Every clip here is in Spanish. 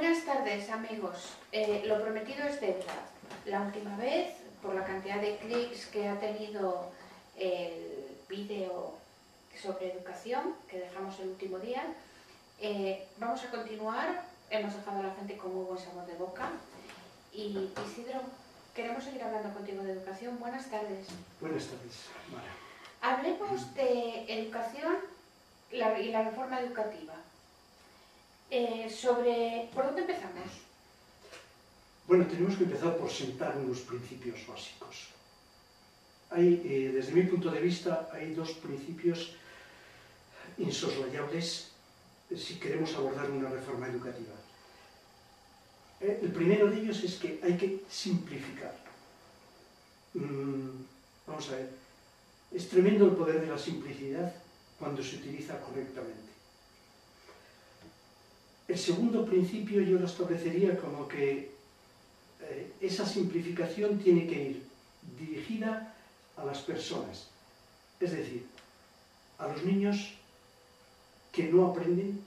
Buenas tardes, amigos. Lo prometido es deuda. La última vez, por la cantidad de clics que ha tenido el vídeo sobre educación, que dejamos el último día, vamos a continuar. Hemos dejado a la gente con muy buen sabor de boca. Y Isidro, queremos seguir hablando contigo de educación. Buenas tardes. Buenas tardes, Mara. Hablemos de educación y la reforma educativa. ¿Por dónde empezamos? Bueno, tenemos que empezar por sentar unos principios básicos. Desde mi punto de vista, hay dos principios insoslayables si queremos abordar una reforma educativa. El primero de ellos es que hay que simplificar. Vamos a ver, es tremendo el poder de la simplicidad cuando se utiliza correctamente. El segundo principio yo lo establecería como que esa simplificación tiene que ir dirigida a las personas, es decir, a los niños que no aprenden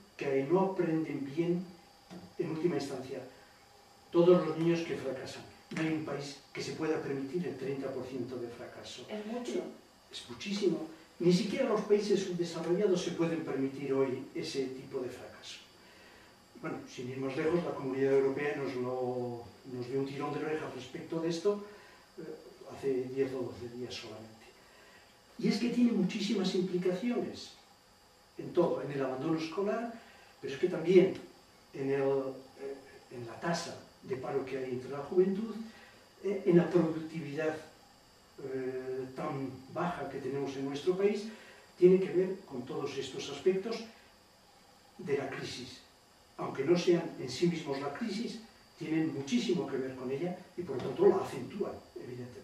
bien en última instancia, todos los niños que fracasan. No hay un país que se pueda permitir el 30% de fracaso. Es mucho. Es muchísimo. Ni siquiera los países subdesarrollados se pueden permitir hoy ese tipo de fracaso. Bueno, sin ir más lejos, la Comunidad Europea nos dio un tirón de orejas respecto de esto hace 10 o 12 días solamente. Y es que tiene muchísimas implicaciones en todo, en el abandono escolar, pero es que también en la tasa de paro que hay entre la juventud, en la productividad tan baja que tenemos en nuestro país, tiene que ver con todos estos aspectos de la crisis. Aunque no sean en sí mismos la crisis, tienen muchísimo que ver con ella y por lo tanto la acentúan, evidentemente.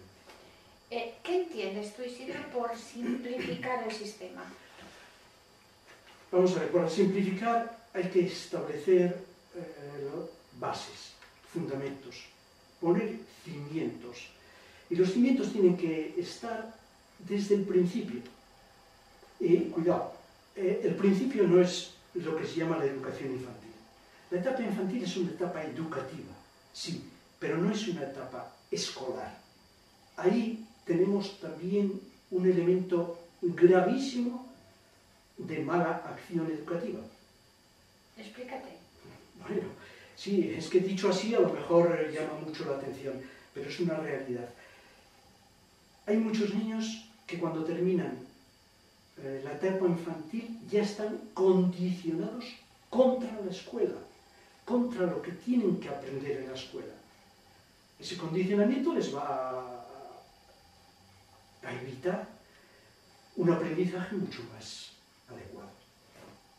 ¿Qué entiendes tú, Isidro, por simplificar el sistema? Vamos a ver, para simplificar hay que establecer bases, fundamentos, poner cimientos. Y los cimientos tienen que estar desde el principio. Y cuidado, el principio no es lo que se llama la educación infantil. La etapa infantil es una etapa educativa, sí, pero no es una etapa escolar. Ahí tenemos también un elemento gravísimo de mala acción educativa. Explícate. Bueno, sí, es que dicho así a lo mejor llama mucho la atención, pero es una realidad. Hay muchos niños que cuando terminan la etapa infantil ya están condicionados contra la escuela, contra lo que tienen que aprender en la escuela. Ese condicionamiento les va a evitar un aprendizaje mucho más adecuado.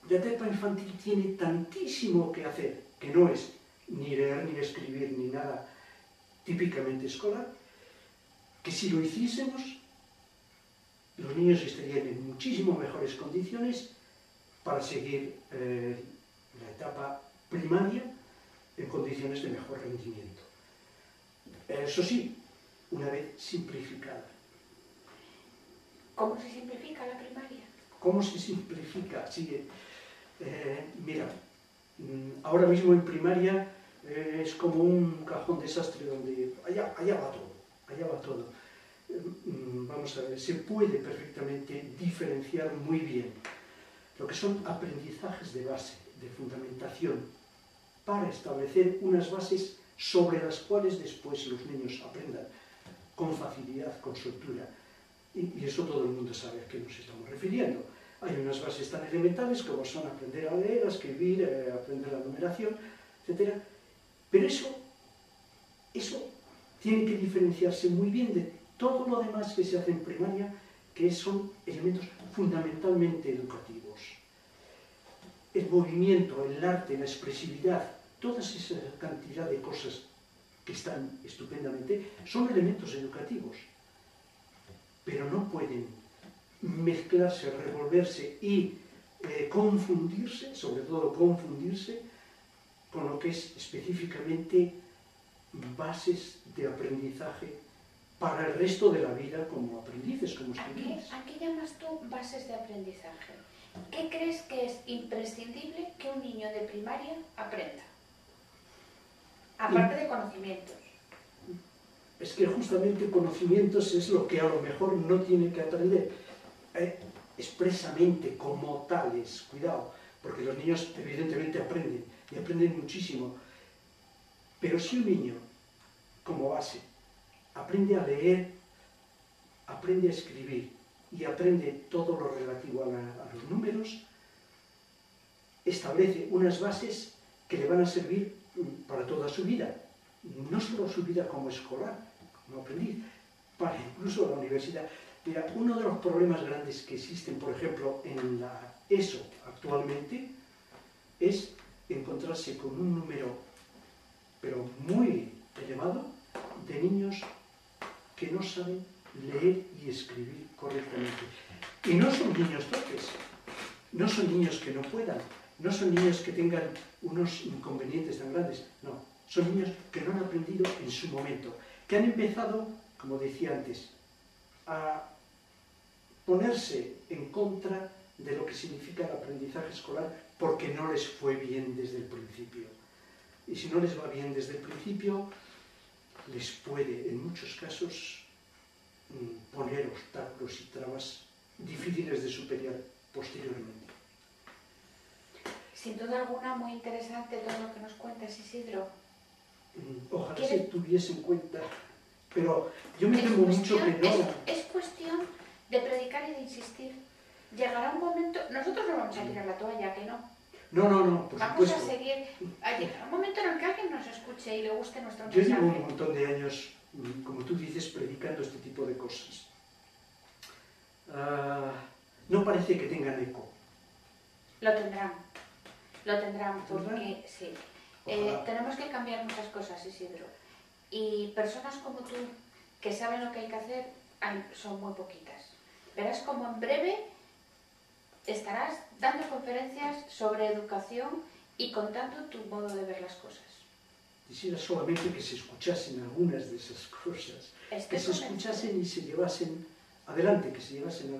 La etapa infantil tiene tantísimo que hacer, que no es ni leer, ni escribir, ni nada típicamente escolar, que si lo hiciésemos, los niños estarían en muchísimo mejores condiciones para seguir la etapa primaria en condiciones de mejor rendimiento. Eso sí, una vez simplificada. ¿Cómo se simplifica la primaria? ¿Cómo se simplifica? Sí, mira, ahora mismo en primaria es como un cajón desastre donde allá va todo. Vamos a ver, se puede perfectamente diferenciar muy bien lo que son aprendizajes de base, de fundamentación, para establecer unas bases sobre las cuales después los niños aprendan con facilidad, con soltura. Y eso todo el mundo sabe a qué nos estamos refiriendo. Hay unas bases tan elementales como son aprender a leer, a escribir, aprender la numeración, etc. Pero eso tiene que diferenciarse muy bien de todo lo demás que se hace en primaria, que son elementos fundamentalmente educativos. El movimiento, el arte, la expresividad, toda esa cantidad de cosas que están estupendamente, son elementos educativos. Pero no pueden mezclarse, revolverse y confundirse, sobre todo confundirse, con lo que es específicamente bases de aprendizaje para el resto de la vida como aprendices, como estudiantes. ¿A qué llamas tú bases de aprendizaje? ¿Qué crees que es imprescindible que un niño de primaria aprenda? Aparte de conocimientos. Es que justamente conocimientos es lo que a lo mejor no tiene que aprender expresamente como tales, cuidado, porque los niños evidentemente aprenden, y aprenden muchísimo, pero si un niño, como base, aprende a leer, aprende a escribir y aprende todo lo relativo a los números, establece unas bases que le van a servir para toda su vida, no solo su vida como escolar, como aprendiz, para incluso la universidad. Mira, uno de los problemas grandes que existen, por ejemplo, en la ESO actualmente, es encontrarse con un número, pero muy elevado, de niños que no saben leer y escribir correctamente. Y no son niños torpes, no son niños que no puedan, no son niños que tengan unos inconvenientes tan grandes, no, son niños que no han aprendido en su momento, que han empezado, como decía antes, a ponerse en contra de lo que significa el aprendizaje escolar porque no les fue bien desde el principio. Y si no les va bien desde el principio, les puede, en muchos casos, poner obstáculos y trabas difíciles de superar posteriormente. Sin duda alguna, muy interesante todo lo que nos cuentas, Isidro. Ojalá se tuviese en cuenta, pero yo me temo mucho que no. Es cuestión de predicar y de insistir. Llegará un momento, nosotros no vamos a tirar la toalla, ¿que no? No, por vamos supuesto. A seguir. Llegará un momento en el que alguien nos escuche y le guste nuestro mensaje. Yo llevo un montón de años, como tú dices, predicando este tipo de cosas. No parece que tengan eco. Lo tendrán porque sí. Tenemos que cambiar muchas cosas, Isidro. Y personas como tú, que saben lo que hay que hacer, son muy poquitas. Verás como en breve estarás dando conferencias sobre educación y contando tu modo de ver las cosas. Quisiera solamente que se escuchasen algunas de esas cosas, que se escuchasen y se llevasen adelante, que se llevasen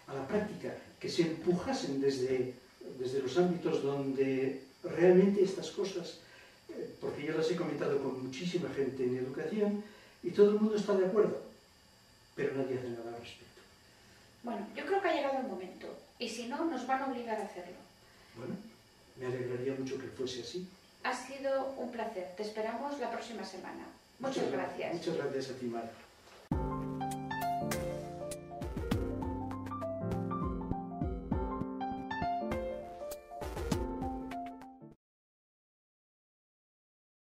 a la práctica, que se empujasen desde los ámbitos donde realmente estas cosas, porque yo las he comentado con muchísima gente en educación y todo el mundo está de acuerdo, pero nadie hace nada al respecto. Bueno, yo creo que ha llegado el momento, y si no, nos van a obligar a hacerlo. Bueno, me alegraría mucho que fuese así. Ha sido un placer. Te esperamos la próxima semana. Muchas gracias. Muchas gracias a ti, Mar.